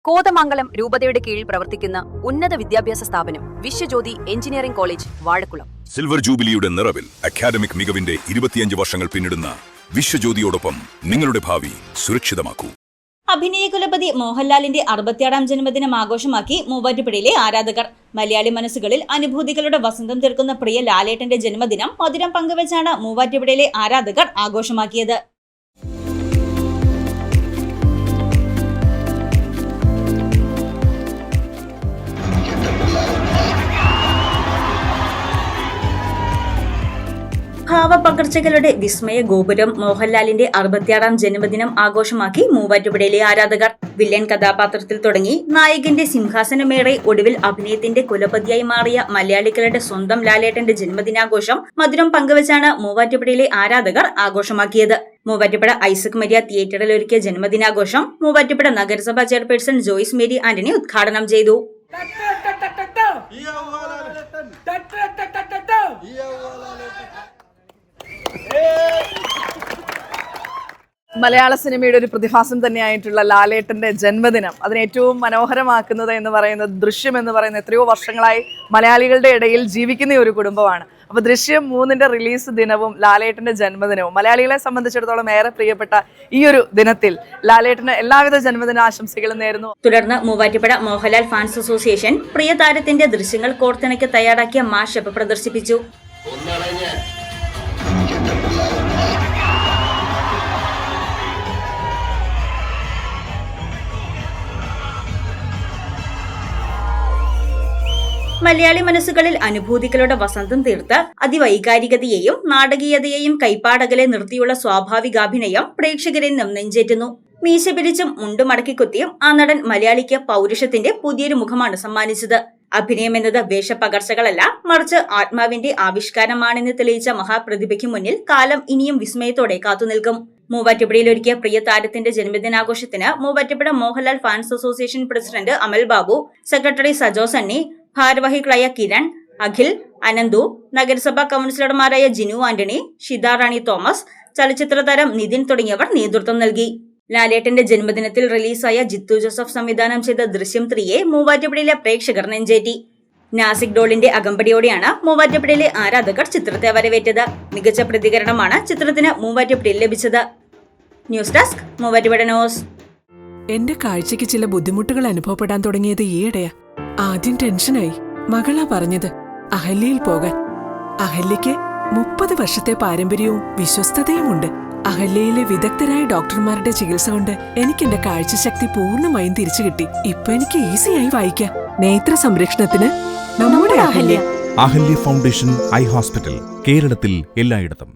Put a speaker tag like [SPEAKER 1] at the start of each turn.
[SPEAKER 1] കോതമംഗലം രൂപതയുടെ കീഴിൽ പ്രവർത്തിക്കുന്ന ഉന്നത വിദ്യാഭ്യാസ സ്ഥാപനം Vishwajyothi engineering college Vazhakulam.
[SPEAKER 2] Silver ജൂബിലിയുടെ നിറവിൽ അക്കാദമിക് മികവിന്റെ 25 വർഷങ്ങൾ പിന്നിടുന്ന വിശ്വജ്യോതിയോടൊപ്പം നിങ്ങളുടെ ഭാവി സുരക്ഷിതമാക്കൂ.
[SPEAKER 3] അഭിനയ കുലപതി മോഹൻലാലിന്റെ 66ാം ജന്മദിനം ആഘോഷമാക്കി മൂവാറ്റുപുഴയിലെ ആരാധകർ. മലയാളി മനസ്സുകളിൽ അനുഭൂതികളുടെ വസന്തം തീർക്കുന്ന പ്രിയ ലാലേട്ടന്റെ ജന്മദിനം മധുരം പങ്കുവച്ചാണ് മൂവാറ്റുപുഴയിലെ ആരാധകർ ആഘോഷമാക്കിയത്. ഭാവപകർച്ചകളുടെ വിസ്മയ ഗോപുരം മോഹൻലാലിന്റെ 66ാം ജന്മദിനം ആഘോഷമാക്കി മൂവാറ്റുപുഴയിലെ ആരാധകർ. വില്ലൻ കഥാപാത്രത്തിൽ തുടങ്ങി നായകന്റെ സിംഹാസനമേറെ ഒടുവിൽ അഭിനയത്തിന്റെ കുലപതിയായി മാറിയ മലയാളികളുടെ സ്വന്തം ലാലേട്ടന്റെ ജന്മദിനാഘോഷം മധുരം പങ്കുവച്ചാണ് മൂവാറ്റുപുഴയിലെ ആരാധകർ ആഘോഷമാക്കിയത്. മൂവാറ്റുപുഴ ഐസക് മരിയ തിയേറ്ററിൽ ഒരുക്കിയ ജന്മദിനാഘോഷം മൂവാറ്റുപുഴ നഗരസഭാ ചെയർപേഴ്സൺ ജോയ്സ് മേരി ആന്റണി ഉദ്ഘാടനം ചെയ്തു.
[SPEAKER 4] മലയാള സിനിമയുടെ ഒരു പ്രതിഭാസം തന്നെയായിട്ടുള്ള ലാലേട്ടന്റെ ജന്മദിനം അതിനെ ഏറ്റവും മനോഹരമാക്കുന്നത് എന്ന് പറയുന്നത് ദൃശ്യം എന്ന് പറയുന്ന എത്രയോ വർഷങ്ങളായി മലയാളികളുടെ ഇടയിൽ ജീവിക്കുന്ന ഒരു കുടുംബമാണ്. അപ്പോൾ ദൃശ്യം 3ന്റെ റിലീസ് ദിനവും ലാലേട്ടന്റെ ജന്മദിനവും മലയാളികളെ സംബന്ധിച്ചിടത്തോളം ഏറെ പ്രിയപ്പെട്ട ഈ ഒരു ദിനത്തിൽ ലാലേട്ടന് എല്ലാവിധ ജന്മദിന ആശംസകളും നേരുന്നു.
[SPEAKER 3] തുടർന്ന് മൂവാറ്റുപുഴ മോഹൻലാൽ ഫാൻസ് അസോസിയേഷൻ പ്രിയ താരത്തിന്റെ ദൃശ്യങ്ങൾ കോർത്തിണക്കി തയ്യാറാക്കിയ മാഷപ്പ് പ്രദർശിപ്പിച്ചു. മലയാളി മനസ്സുകളിൽ അനുഭൂതികളുടെ വസന്തം തീർത്ത് അതിവൈകാരികതയെയും നാടകീയതയെയും കൈപ്പാടകലെ നിർത്തിയുള്ള സ്വാഭാവികാഭിനയം പ്രേക്ഷകരെന്നും നെഞ്ചേറ്റുന്നു. മീശ പിരിച്ചും മുണ്ടുമടക്കിക്കുത്തിയും ആ നടൻ മലയാളിക്ക് പൗരുഷത്തിന്റെ പുതിയൊരു മുഖമാണ് സമ്മാനിച്ചത്. അഭിനയം എന്നത് വേഷപ്പകർച്ചകളല്ല, മറിച്ച് ആത്മാവിന്റെ ആവിഷ്കാരമാണെന്ന് തെളിയിച്ച മഹാപ്രതിഭയ്ക്ക് മുന്നിൽ കാലം ഇനിയും വിസ്മയത്തോടെ കാത്തുനിൽക്കും. മൂവാറ്റുപുഴയിൽ ഒരുക്കിയ പ്രിയ താരത്തിന്റെ ജന്മദിനാഘോഷത്തിന് Muvattupuzha Mohanlal fans association president Amal Babu, secretary Sajo Sunny, ഭാരവാഹികളായ കിരൺ, അഖിൽ, അനന്തു, നഗരസഭാ കൌൺസിലർമാരായ ജിനു ആന്റണി, ഷിത റാണി തോമസ്, ചലച്ചിത്ര താരം നിതിൻ തുടങ്ങിയവർ നേതൃത്വം നൽകി. ലാലേട്ടന്റെ ജന്മദിനത്തിൽ റിലീസായ ജിത്തു ജോസഫ് സംവിധാനം ചെയ്ത ദൃശ്യം 3യെ മൂവാറ്റുപുഴയിലെ പ്രേക്ഷകർ നെഞ്ചേറ്റി. നാസിക് ഡോളിന്റെ അകമ്പടിയോടെയാണ് മൂവാറ്റുപുഴയിലെ ആരാധകർ ചിത്രത്തെ വരവേറ്റത്. മികച്ച പ്രതികരണമാണ് ചിത്രത്തിന് മൂവാറ്റുപുഴയിൽ ലഭിച്ചത്. News desk Muvattupuzha news.
[SPEAKER 5] എന്റെ കാഴ്ചയ്ക്ക് ചില ബുദ്ധിമുട്ടുകൾ അനുഭവപ്പെടാൻ തുടങ്ങിയത് ഈയിടെയാ. ആദ്യം ടെൻഷനായി. മകളാ പറഞ്ഞത് അഹല്യയിൽ പോകാൻ. അഹല്യയ്ക്ക് 30 വർഷത്തെ പാരമ്പര്യവും വിശ്വസ്തതയുമുണ്ട്. അഹല്യയിലെ വിദഗ്ധരായ ഡോക്ടർമാരുടെ ചികിത്സ കൊണ്ട് എനിക്ക് എന്റെ കാഴ്ചശക്തി പൂർണ്ണമായും തിരിച്ചു കിട്ടി. ഇപ്പൊ എനിക്ക് ഈസിയായി വായിക്കാം. നേത്ര സംരക്ഷണത്തിന് നമ്മുടെ Ahalya.
[SPEAKER 6] Ahalya foundation eye hospital, കേരളത്തിൽ എല്ലായിടത്തും.